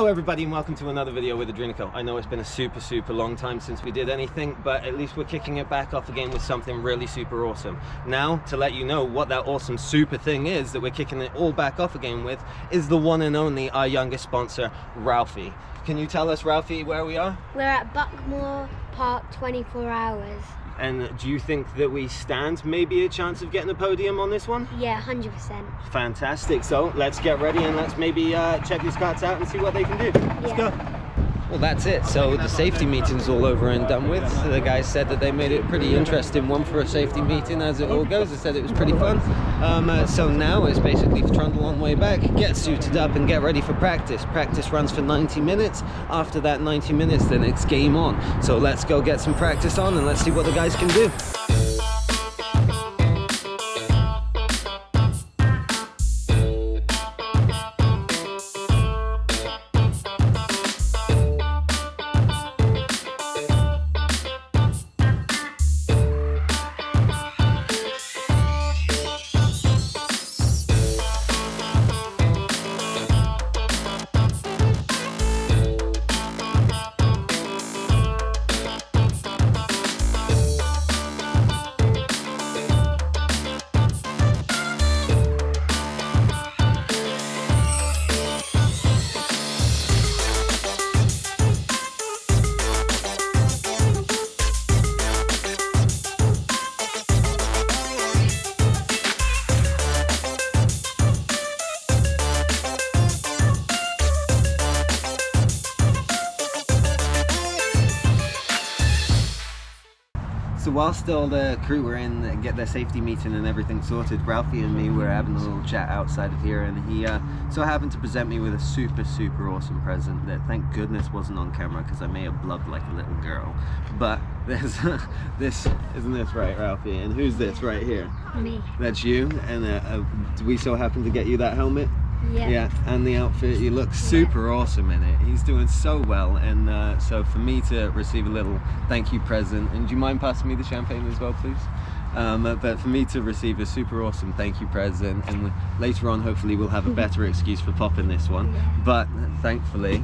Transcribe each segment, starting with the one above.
Hello everybody and welcome to another video with Adrenico. I know it's been a super long time since we did anything, but at least we're kicking it back off again with something really super awesome. Now, to let you know what that awesome super thing is that we're kicking it all back off again with, is the one and only our youngest sponsor, Ralphie. Can you tell us, Ralphie, where we are? We're at BUCKMORE Park 24 hours. And do you think that we stand maybe a chance of getting a podium on this one? Yeah, 100%. Fantastic. So let's get ready and let's maybe check these carts out and see what they can do. Let's go. Well, that's it. So the safety meeting's all over and done with. So the guys said that they made it pretty interesting one for a safety meeting, as it all goes. They said it was pretty fun. So now it's basically to trundle on the way back, get suited up and get ready for practice. Practice runs for 90 minutes. After that 90 minutes, then it's game on. So let's go get some practice on and let's see what the guys can do. So whilst all the crew were in and get their safety meeting and everything sorted, Ralphie and me were having a little chat outside of here, and he so happened to present me with a super awesome present that thank goodness wasn't on camera because I may have blubbed like a little girl. But there's this, isn't this right, Ralphie? And who's this right here? Me. That's you, and we so happen to get you that helmet. Yeah, and the outfit, you look super awesome in it. He's doing so well, and so for me to receive a little thank you present, and do you mind passing me the champagne as well, please? But for me to receive a super awesome thank you present, and later on hopefully we'll have a better excuse for popping this one, but thankfully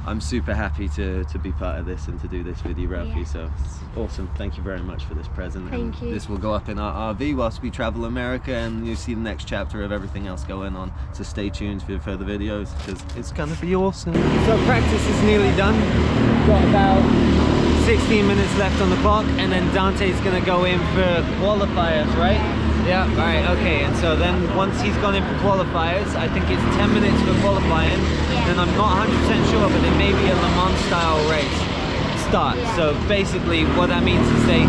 I'm super happy to be part of this and to do this video, Ralphie. So it's awesome. Thank you very much for this present. Thank you. This will go up in our RV whilst we travel America, and you'll see the next chapter of everything else going on. So stay tuned for further videos because it's gonna be awesome. So practice is nearly done. Got about 16 minutes left on the clock, and then Dante's gonna go in for qualifiers, right? Yeah, all right, okay. And so then once he's gone in for qualifiers, I think it's 10 minutes for qualifying, and I'm not 100% sure, but it may be a Le Mans style race start. So basically what that means is they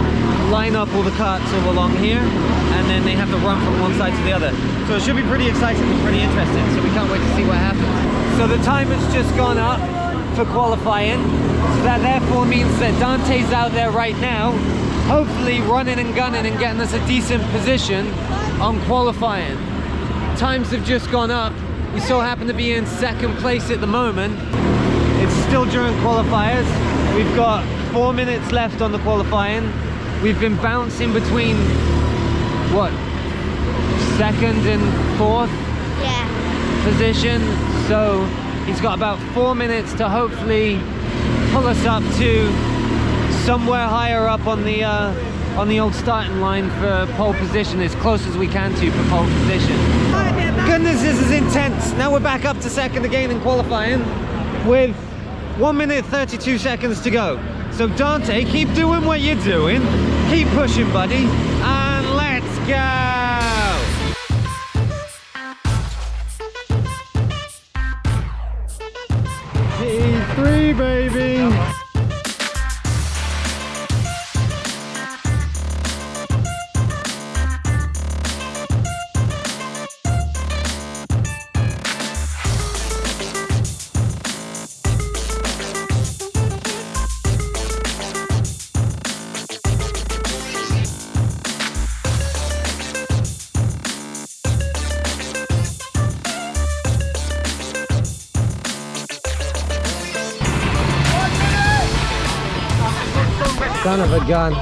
line up all the carts all along here, and then they have to run from one side to the other. So it should be pretty exciting and pretty interesting, so we can't wait to see what happens. So the time has just gone up for qualifying, so that therefore means that Dante's out there right now, hopefully running and gunning and getting us a decent position on qualifying. Times have just gone up. We so happen to be in second place at the moment. It's still during qualifiers. We've got 4 minutes left on the qualifying. We've been bouncing between what, second and fourth position, so he's got about 4 minutes to hopefully pull us up to somewhere higher up on the old starting line for pole position, as close as we can to for pole position. Goodness, this is intense. Now we're back up to second again in qualifying with 1 minute 32 seconds to go. So Dante, keep doing what you're doing, keep pushing, buddy, and let's go. P3, baby. Son of a gun.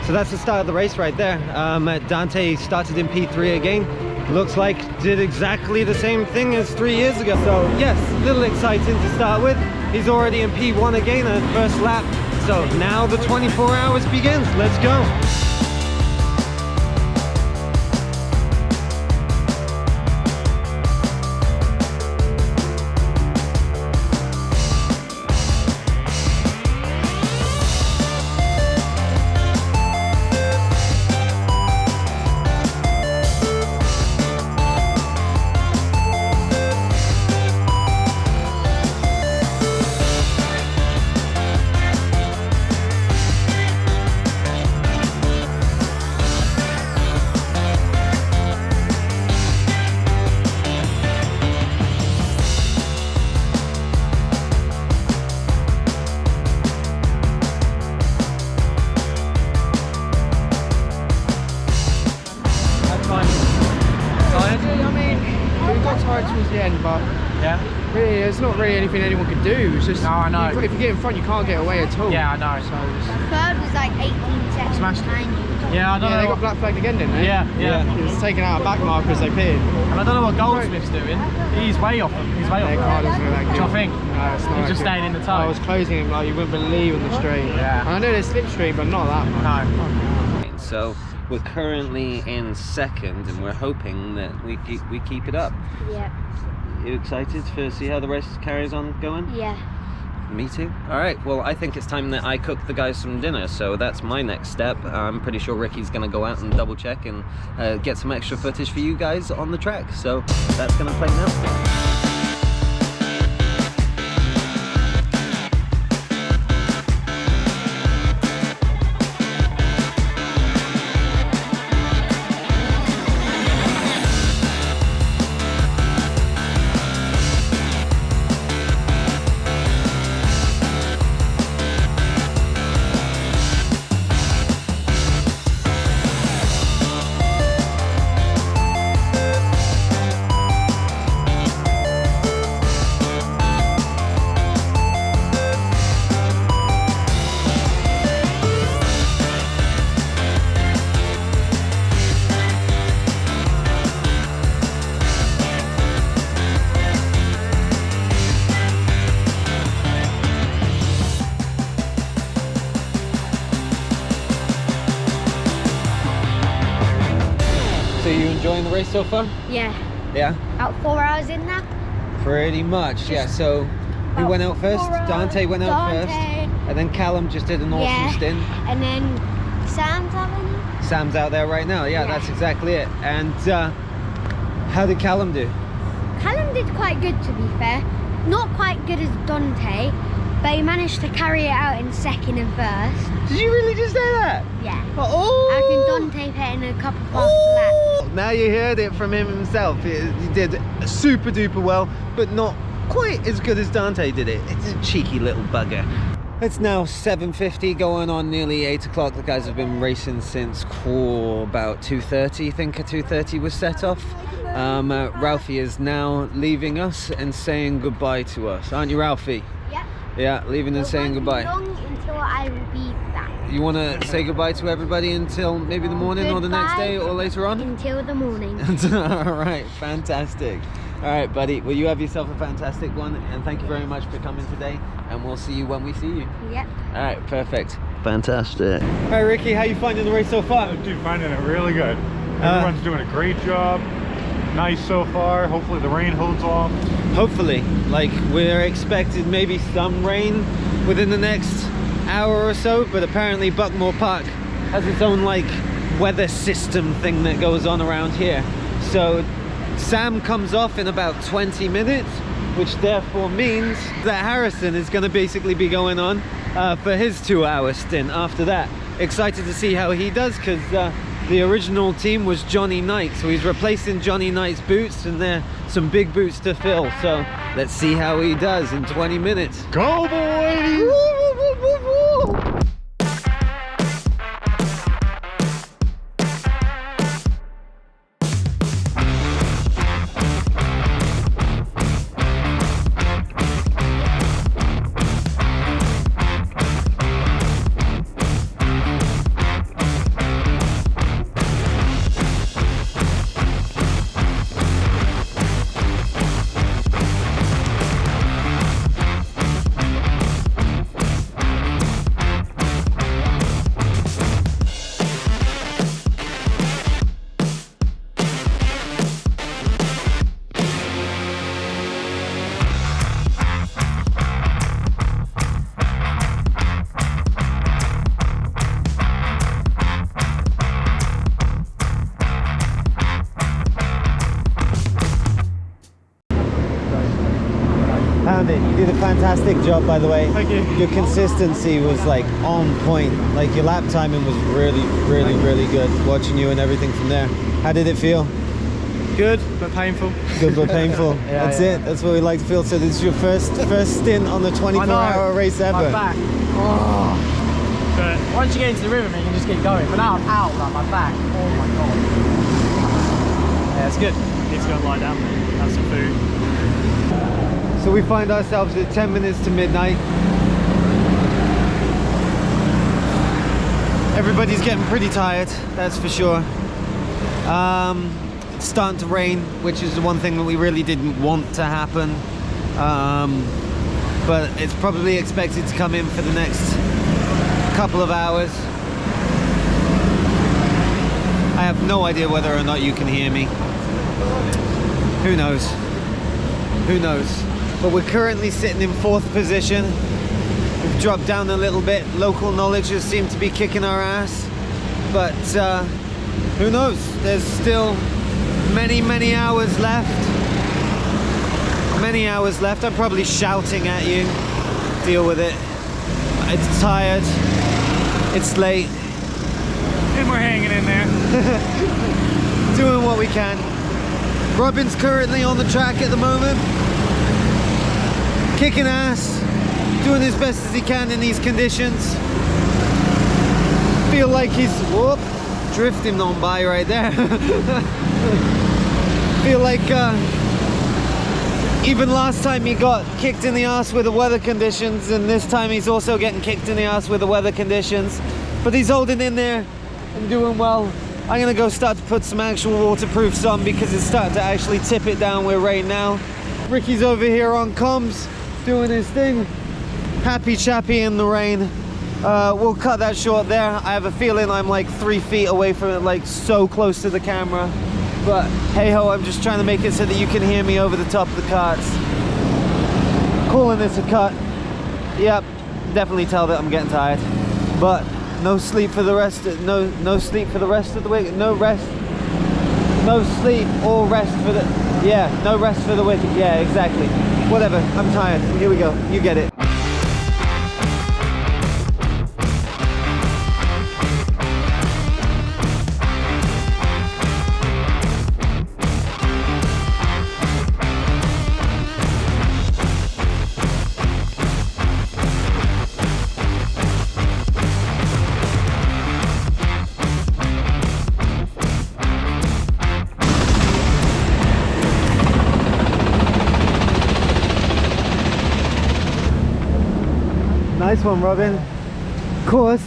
So that's the start of the race right there. Dante started in P3 again. Looks like did exactly the same thing as 3 years ago. So yes, a little exciting to start with. He's already in P1 again at first lap. So now the 24 hours begins. Let's go. Towards the end, but yeah, really, there's not really anything anyone could do. It's just, no, I know. If you get in front, you can't get away at all. Yeah, I know. So Third was like 18 seconds Smashed it. behind you. Yeah, I don't know. they got black flagged again, didn't they? Yeah. He was taken out of back marker as they pitted. And I don't know what Goldsmith's doing. He's way off them. He's way off Their car them. doesn't look that Do good. you think? No, it's not. He's that just good. staying in the toe. I was closing him like you wouldn't believe on the straight. Yeah. And I know there's slipstream, but not that much. No. So we're currently in second, and we're hoping that we keep it up. Yeah. You excited to see how the race carries on going? Yeah. Me too. All right, well, I think it's time that I cook the guys some dinner, so that's my next step. I'm pretty sure Ricky's gonna go out and double check and get some extra footage for you guys on the track, so that's gonna play now. So you enjoying the race so far? Yeah. Yeah? About 4 hours in now. Pretty much, yeah. So who about went out first? 4 hours. Dante went out Dante. first. And then Callum just did an awesome Yeah. stint. And then Sam's having it. Sam's out there right now. Yeah, Yeah. that's exactly it. And how did Callum do? Callum did quite good, to be fair. Not quite good as Dante, but he managed to carry it out in second and first. Did you really just say that? Yeah. Oh! I reckon Dante put in a couple fast laps. Now you heard it from him himself. He did super duper well, but not quite as good as Dante did it. It's a cheeky little bugger. It's now 7:50, going on nearly 8 o'clock. The guys have been racing since about 2:30. I think at 2:30 was set off. Ralphie is now leaving us and saying goodbye to us. Aren't you, Ralphie? Yeah. Yeah, leaving and saying goodbye. Long until I will be back. You want to say goodbye to everybody until maybe the morning or the next Goodbye. day or later on? Until the morning. All right, fantastic. All right, buddy. Well, you have yourself a fantastic one, and thank you very much for coming today. And we'll see you when we see you. Yep. All right, perfect. Fantastic. All right, Ricky, how you finding the race so far? Dude, finding it really good. Everyone's doing a great job. Nice so far. Hopefully the rain holds off. Hopefully, like we're expecting maybe some rain within the next hour or so, but apparently Buckmore Park has its own like weather system thing that goes on around here. So Sam comes off in about 20 minutes, which therefore means that Harrison is going to basically be going on for his 2-hour stint after that. Excited to see how he does, because the original team was Johnny Knight, so he's replacing Johnny Knight's boots, and they're some big boots to fill. So let's see how he does in 20 minutes. Go, boys! did a fantastic job, by the way. Thank you. Your consistency was like on point. Like your lap timing was really good. Watching you and everything from there. How did it feel? Good, but painful. Good but painful. That's it. That's what we like to feel. So this is your first stint on the 24-hour race ever. My back. Oh. But once you get into the rhythm, you can just keep going. But now I'm out, like my back. Oh my god. Yeah, it's good. Need to go and lie down, have some food. So we find ourselves at 10 minutes to midnight. Everybody's getting pretty tired, that's for sure. It's starting to rain, which is the one thing that we really didn't want to happen. But it's probably expected to come in for the next couple of hours. I have no idea whether or not you can hear me. Who knows? Who knows? But we're currently sitting in 4th position. We've dropped down a little bit. Local knowledge has seemed to be kicking our ass. But who knows? There's still many hours left. Many hours left. I'm probably shouting at you. Deal with it. It's tired. It's late. And we're hanging in there. Doing what we can. Robin's currently on the track at the moment. Kicking ass. Doing as best as he can in these conditions. Feel like he's drifting on by right there. Feel like even last time he got kicked in the ass with the weather conditions, and this time he's also getting kicked in the ass with the weather conditions. But he's holding in there and doing well. I'm gonna go start to put some actual waterproofs on because it's starting to actually tip it down with rain now. Ricky's over here on comms doing his thing. Happy chappy in the rain. We'll cut that short there. I have a feeling I'm like 3 feet away from it, like so close to the camera. But hey ho, I'm just trying to make it so that you can hear me over the top of the carts. Calling this a cut. Yep, definitely tell that I'm getting tired. But no sleep for the rest. No sleep for the rest of the week. No rest. No sleep or rest for the. Yeah, no rest for the wicked. Yeah, exactly. Whatever. I'm tired. Here we go. You get it. Nice one, Robin. Of course,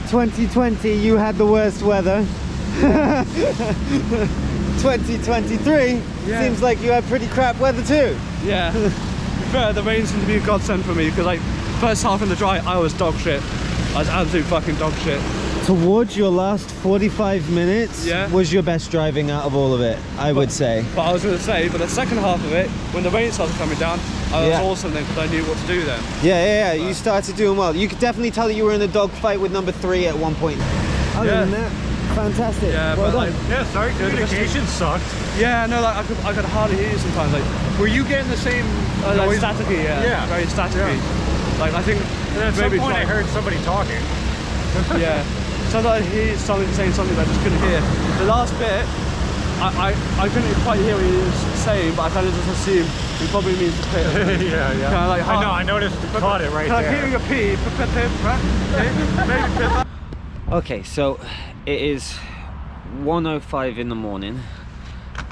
2020 you had the worst weather. 2023 seems like you had pretty crap weather too. Yeah. Fair, the rain seemed to be a godsend for me because like first half in the dry I was dog shit. I was absolute fucking dog shit. Towards your last 45 minutes was your best driving out of all of it, I would say. But I was going to say, but the second half of it, when the rain started coming down, I was awesome then because I knew what to do then. Yeah, you started doing well. You could definitely tell you were in a dogfight with number 3 at one point. Other than that, fantastic. Yeah, well but done. Yeah, sorry, communication sucked. Yeah, no, like I could hardly hear you sometimes. Like, Were you getting the same like noise? staticky, yeah, very staticky. Yeah. Like I think And at some point I heard somebody talking. Yeah. Sometimes I hear something saying something that I just couldn't hear. The last bit, I couldn't quite hear what he was saying, but I kind of just assumed he probably means to pit. Yeah. Kind of like, I know, I noticed, caught it right kind there. of hearing a pee, right? Okay, so it is 1:05 in the morning.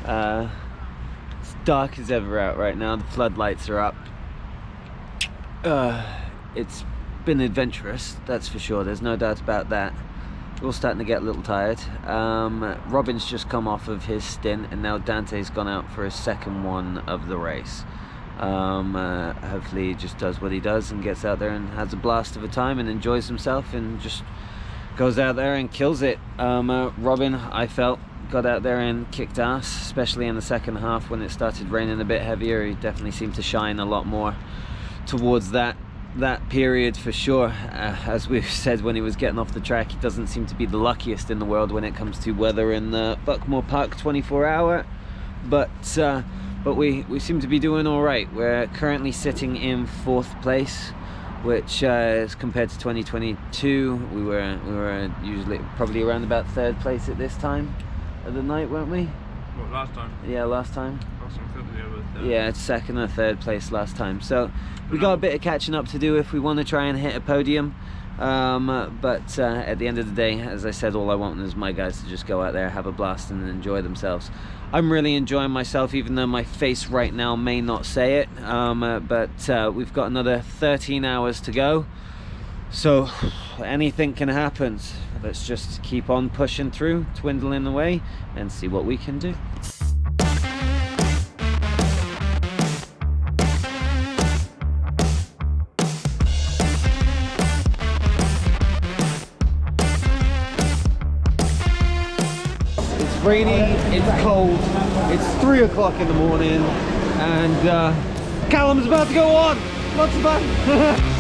It's dark as ever out right now. The floodlights are up. It's been adventurous, that's for sure. There's no doubt about that. We're all starting to get a little tired. Robin's just come off of his stint, and now Dante's gone out for his second one of the race. Hopefully he just does what he does and gets out there and has a blast of a time and enjoys himself and just goes out there and kills it. Robin, I felt, got out there and kicked ass, especially in the second half when it started raining a bit heavier. He definitely seemed to shine a lot more towards that period for sure. As we've said when he was getting off the track, he doesn't seem to be the luckiest in the world when it comes to weather in the BUCKMORE Park 24-hour, but but we seem to be doing all right. We're currently sitting in 4th place, which is compared to 2022, we were usually probably around about 3rd place at this time of the night, weren't we? What, last time? Yeah, last time. Yeah, it's 2nd or 3rd place last time. So we got a bit of catching up to do if we want to try and hit a podium. But at the end of the day, as I said, all I want is my guys to just go out there, have a blast and enjoy themselves. I'm really enjoying myself, even though my face right now may not say it. But we've got another 13 hours to go, so anything can happen. Let's just keep on pushing through, dwindling away, and see what we can do. It's rainy, it's cold, it's 3 o'clock in the morning, and Callum's about to go on. Lots of fun.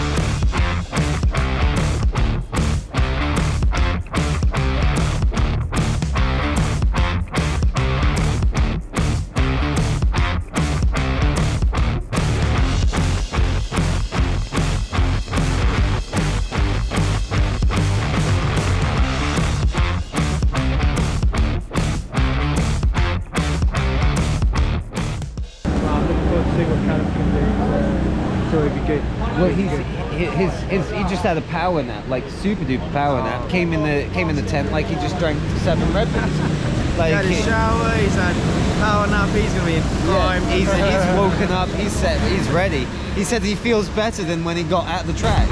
Well, he just had a power nap, like super duper power nap. Came in the tent like he just drank 7 Red Bulls. Like, he had a shower, he's had power nap, he's gonna be in prime. Yeah, he's woken up, he's set, he's ready. He said he feels better than when he got at the track.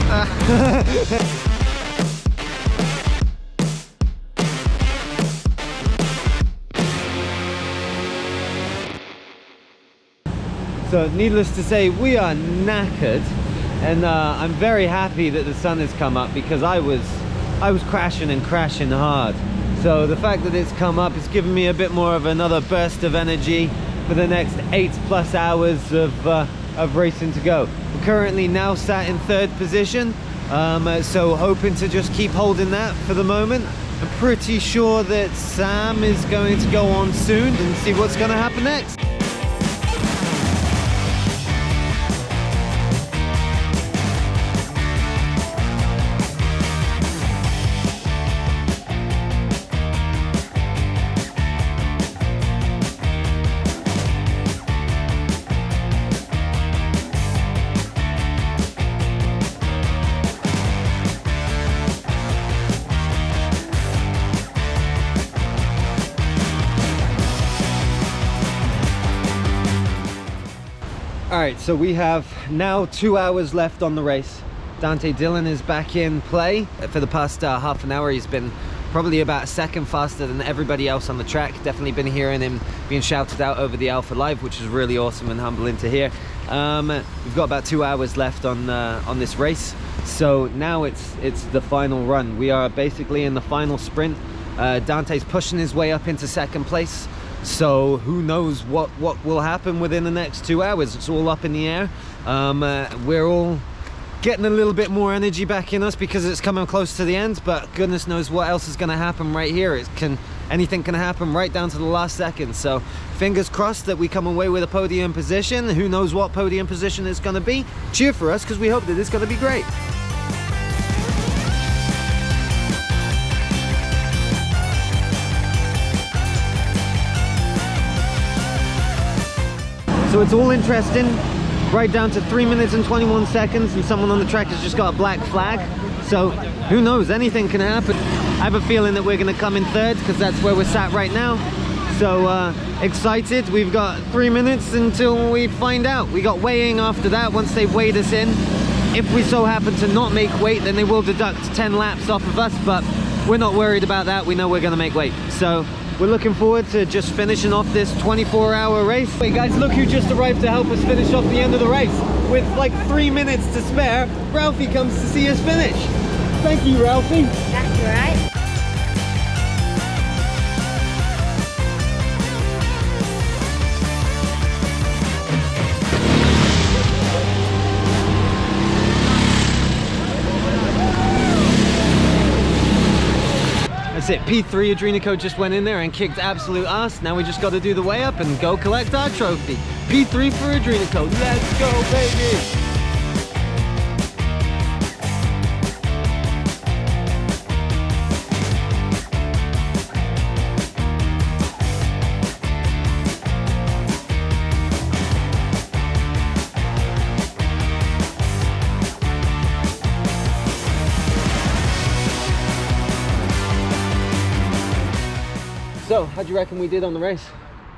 So needless to say, we are knackered, and I'm very happy that the sun has come up, because I was crashing and crashing hard. So the fact that it's come up has given me a bit more of another burst of energy for the next 8+ hours of racing to go. We're currently now sat in 3rd position, so hoping to just keep holding that for the moment. I'm pretty sure that Sam is going to go on soon and see what's going to happen next. Alright, so we have now 2 hours left on the race. Dante Dillon is back in play. For the past half an hour, he's been probably about a second faster than everybody else on the track. Definitely been hearing him being shouted out over the Alpha Live, which is really awesome and humbling to hear. We've got about 2 hours left on this race. So now it's the final run. We are basically in the final sprint. Dante's pushing his way up into 2nd place. So who knows what will happen within the next 2 hours. It's all up in the air. We're all getting a little bit more energy back in us because it's coming close to the end, but goodness knows what else is going to happen right here. Anything can happen right down to the last second. So fingers crossed that we come away with a podium position. Who knows what podium position it's going to be. Cheer for us, because we hope that it's going to be great. So it's all interesting, right down to 3 minutes and 21 seconds, and someone on the track has just got a black flag. So who knows, anything can happen. I have a feeling that we're going to come in 3rd, because that's where we're sat right now. So excited. We've got 3 minutes until we find out. We got weighing after that. Once they've weighed us in, if we so happen to not make weight, then they will deduct 10 laps off of us, but we're not worried about that. We know we're going to make weight. So we're looking forward to just finishing off this 24-hour race. Wait guys, look who just arrived to help us finish off the end of the race. With like 3 minutes to spare, Ralphie comes to see us finish. Thank you, Ralphie. That's all right. That's it, P3 Adrenico just went in there and kicked absolute ass. Now we just got to do the weigh up and go collect our trophy. P3 for Adrenico. Let's go, baby! So, how do you reckon we did on the race?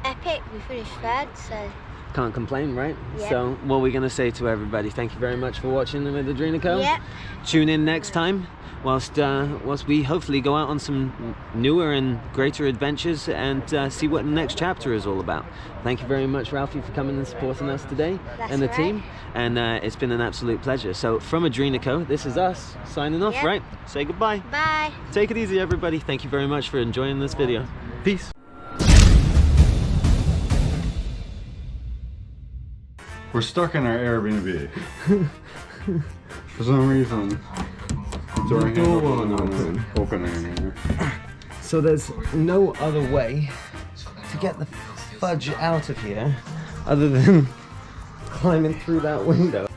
Epic, we finished third, so... Can't complain, right? Yep. So, what are we going to say to everybody? Thank you very much for watching with Adrenico. Yep. Tune in next time whilst we hopefully go out on some newer and greater adventures and see what the next chapter is all about. Thank you very much, Ralphie, for coming and supporting us today. That's and the right. team. And it's been an absolute pleasure. So, from Adrenico, this is us signing off, Yep. right? Say goodbye. Bye. Take it easy, everybody. Thank you very much for enjoying this video. Peace. We're stuck in our Airbnb. For some reason, the door won't open anymore. So there's no other way to get the fudge out of here other than climbing through that window.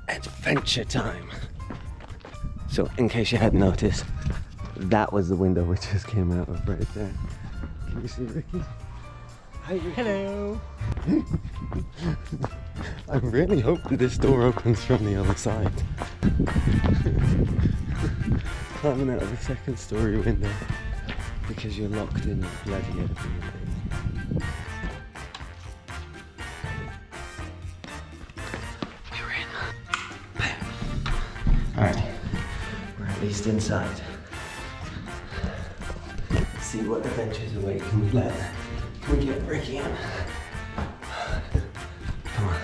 Adventure time. So, in case you hadn't noticed, that was the window we just came out of right there. Can you see Ricky? Hi, Ricky. Hello. I really hope that this door opens from the other side. Climbing out of the second story window because you're locked in the bloody Airbnb. Alright, we're at least inside. Let's see what adventures await. Can we get Ricky in? Come on.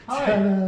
Hi. Hello.